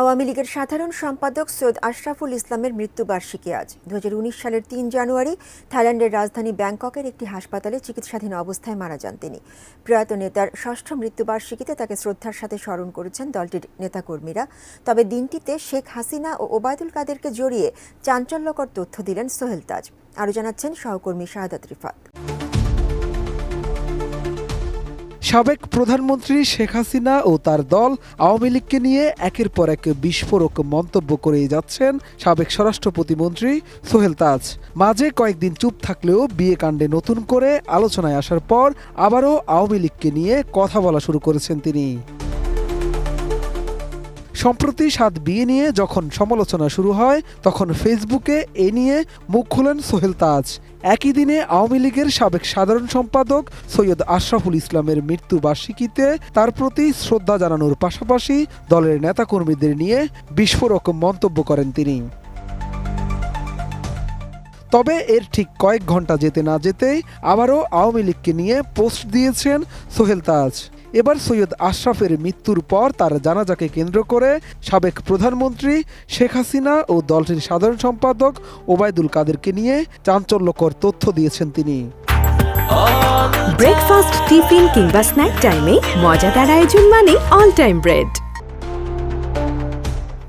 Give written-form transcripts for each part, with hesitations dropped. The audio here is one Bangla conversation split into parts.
আওয়ামী লীগের সাধারণ সম্পাদক সৈয়দ আশরাফুল ইসলামের মৃত্যুবার্ষিকী আজ। 2019 সালের 3 জানুয়ারি থাইল্যান্ডের রাজধানী ব্যাংককের একটি হাসপাতালে চিকিৎসাধীন অবস্থায় মারা যান তিনি। প্রয়াত নেতার ষষ্ঠ মৃত্যুবার্ষিকীতে তাকে শ্রদ্ধার সাথে স্মরণ করেছেন দলটির নেতাকর্মীরা। তবে দিনটিতে শেখ হাসিনা ও ওবায়দুল কাদেরকে জড়িয়ে চাঞ্চল্যকর তথ্য দিলেন সোহেল তাজ। আরও জানাচ্ছেন সহকর্মী শাহাদাত রিফাত। সাবেক প্রধানমন্ত্রী শেখ হাসিনা ও তার দল আওয়ামী লীগকে নিয়ে একের পর এক বিস্ফোরক মন্তব্য করেই যাচ্ছেন সাবেক স্বরাষ্ট্র প্রতিমন্ত্রী সোহেল তাজ। মাঝে কয়েকদিন চুপ থাকলেও বিয়ে কাণ্ডে নতুন করে আলোচনায় আসার পর আবারও আওয়ামী লীগকে নিয়ে কথা বলা শুরু করেছেন তিনি। সম্প্রতি 7 বিয়ে নিয়ে যখন সমালোচনা শুরু হয় তখন ফেসবুকে এ নিয়ে মুখ খোলেন সোহেল তাজ। একই দিনে আওয়ামী লীগের সাবেক সাধারণ সম্পাদক সৈয়দ আশরাফুল ইসলামের মৃত্যুবার্ষিকীতে তার প্রতি শ্রদ্ধা জানানোর পাশাপাশি দলের নেতাকর্মীদের নিয়ে বিস্ফোরক মন্তব্য করেন তিনি। তবে এর ঠিক কয়েক ঘন্টা যেতে না যেতেই আবারও আওয়ামী লীগকে নিয়ে পোস্ট দিয়েছেন সোহেল তাজ। এবার সৈয়দ আশরাফের মৃত্যুর পর তার জানাজাকে কেন্দ্র করে সাবেক প্রধানমন্ত্রী শেখ হাসিনা ও দলটির সাধারণ সম্পাদক ওবায়দুল কাদেরকে নিয়ে চাঞ্চল্যকর তথ্য দিয়েছেন তিনি। ব্রেকফাস্ট, টিফিন কিংবা স্ন্যাক টাইমে মজাদার আয়োজন মানে অল টাইম ব্রেড।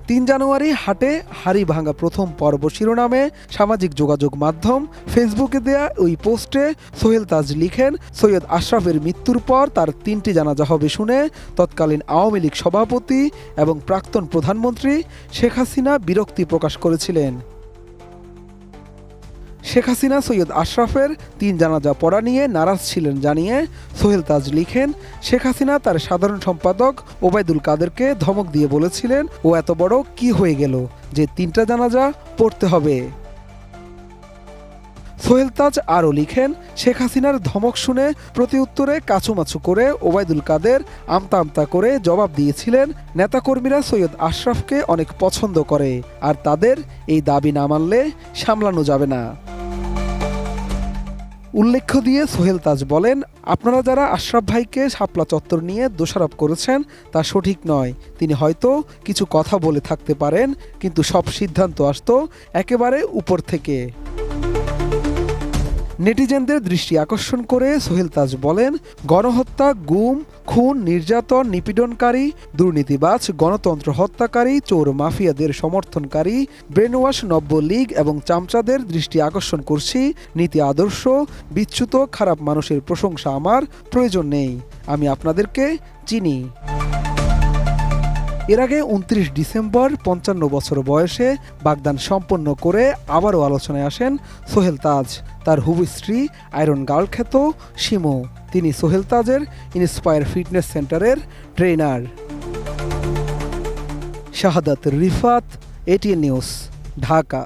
3 জানুয়ারি হাটে হাড়ি ভাঙা প্রথম পর্ব শিরোনামে সামাজিক যোগাযোগ মাধ্যম ফেসবুকে দেয়া ওই পোস্টে সোহেল তাজ লিখেন, সৈয়দ আশরাফের মৃত্যুর পর তার 3টি জানাজা হবে শুনে তৎকালীন আওয়ামী লীগ সভাপতি এবং প্রাক্তন প্রধানমন্ত্রী শেখ হাসিনা বিরক্তি প্রকাশ করেছিলেন। শেখ হাসিনা সৈয়দ আশরাফের 3 জানাজা পড়া নিয়ে নারাজ ছিলেন জানিয়ে সোহেল তাজ লিখেন, শেখ হাসিনা তার সাধারণ সম্পাদক ওবায়দুল কাদেরকে ধমক দিয়ে বলেছিলেন, ও এত বড় কি হয়ে গেল যে 3টা জানাজা পড়তে হবে। সোহেল তাজ আরও লিখেন, শেখ হাসিনার ধমক শুনে প্রতি উত্তরে কাছুমাছু করে ওবায়দুল কাদের আমতা আমতা করে জবাব দিয়েছিলেন, নেতাকর্মীরা সৈয়দ আশরাফকে অনেক পছন্দ করে আর তাদের এই দাবি না মানলে সামলানো যাবে না। উল্লেখ্য দিয়ে সোহেল তাজ বলেন, আপনারা যারা আশরাফ ভাইকে শাপলা চত্বর নিয়ে দোষারোপ করেছেন তা সঠিক নয়। তিনি হয়তো কিছু কথা বলে থাকতে পারেন, কিন্তু সব সিদ্ধান্ত আসতো একেবারে উপর থেকে। নেটিজেনদের দৃষ্টি আকর্ষণ করে সোহেল তাজ বলেন, গণহত্যা, গুম, খুন, নির্যাতন, নিপীড়নকারী, দুর্নীতিবাজ, গণতন্ত্র হত্যাকারী, চোর মাফিয়াদের সমর্থনকারী, ব্রেনওয়াশ নব্য লীগ এবং চামচাদের দৃষ্টি আকর্ষণ করছি। নীতি আদর্শ বিচ্যুত খারাপ মানুষের প্রশংসা আমার প্রয়োজন নেই, আমি আপনাদেরকে চিনি। এর আগে 29 ডিসেম্বর 55 বছর বয়সে বাগদান সম্পন্ন করে আবারও আলোচনায় আসেন সোহেল তাজ। তার হুবু স্ত্রী আয়রন গার্ল খ্যাত শিমু, তিনি সোহেল তাজের ইন্সপায়ার ফিটনেস সেন্টারের ট্রেনার। শাহাদাত রিফাত, এটিএন নিউজ, ঢাকা।